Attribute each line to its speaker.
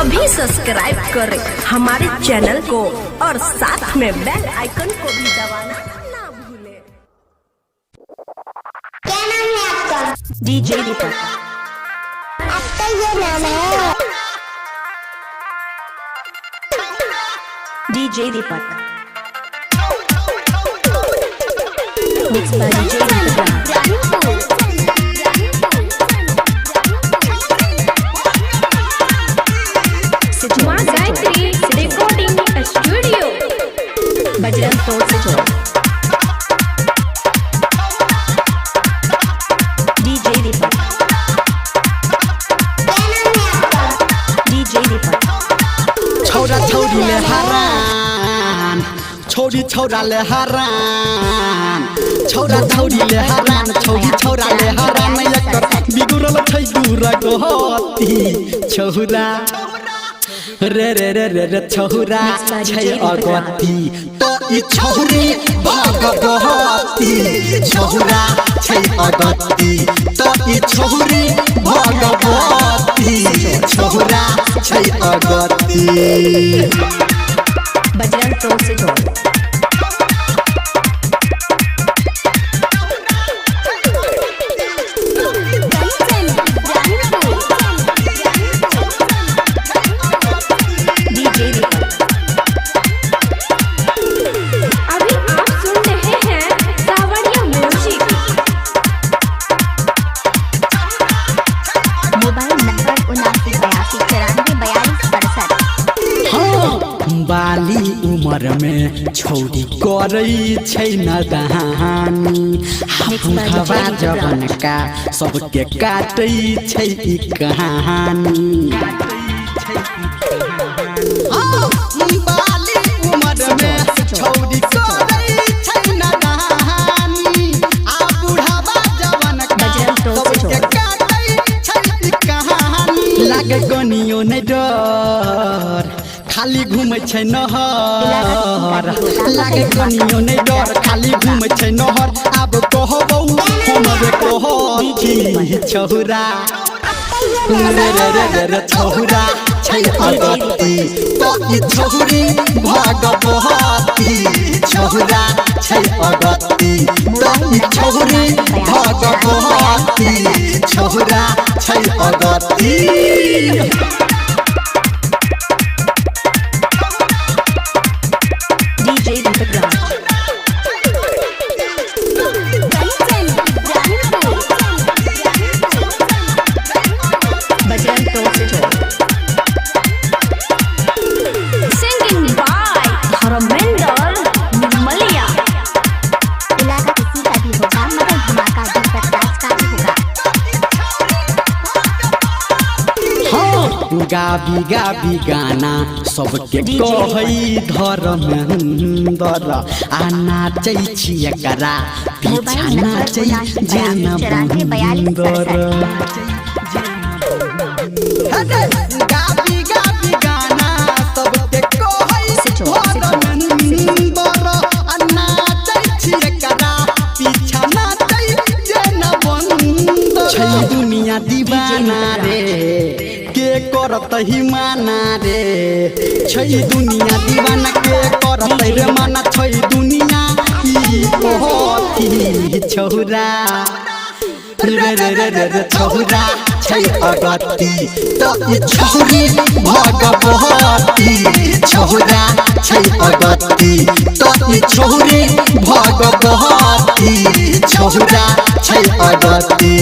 Speaker 1: अभी सब्सक्राइब करें हमारे चैनल को और साथ में बेल आइकन को भी दबाना ना भूलें।
Speaker 2: क्या नाम है आपका?
Speaker 1: डीजे दीपक।
Speaker 2: आपका ये नाम है?
Speaker 1: DJ Deepak. Mix by DJ Deepak. Recording studio Bajrang तोड़ से जोड़। डीजे दीपक। डीजे दीपक।
Speaker 3: छौरा छौरी ले हरान, छौरी छौरा ले हरान, छौरा छौरी ले हरान, छौरी छौरा ले हरान। एकर बिगुरल छै दूरा गहती छौरा रे रे रे रे रे छौरा छै अगती तो ई छौरी भगवती छौरा छै अगती तो ई छौरी भगवती छौरा छै अगती।
Speaker 1: बजरंग तोड़ से जोड़।
Speaker 3: बाली उमर में छौरी करै छै नदानी, हवा जवन का सबके काटै छै ई कहानी। बाली उमर में छौरी करै छै नदानी, आ बुढ़ावा जवन का सबके काटै छै ई कहानी। लागे गनियो नै डर खाली घूमे छै नहर, लागे कनियो नै डर खाली घूमे छै नहर। आब कहबौ हमर कहती छौरा रे रे रे रे रे छौरा छै अगती तो ई छौरी भगवती छौरा छै अगती तो ई छौरी भगवती छौरा छै अगती। गाबी गाबी गाना सबके कहै धर्मेंद्र, आ नाचै छी एकरा पीछा नाचै जाना बंदर। गाबी गाबी गाना सबके कहै धर्मेंद्र, आ नाचै छी एकरा पीछा नाचै जाना बंदर। छै दुनिया दीवाना रे के करत ही माना रे, छै दुनिया दीवाना के करत रे माना। छै दुनिया ई कहती छौरा रे रे रे रे रे छौरा छै अगती तो ई छौरी भगवती छौरा छै अगती तो ई छौरी भगवती छौरा छै अगती।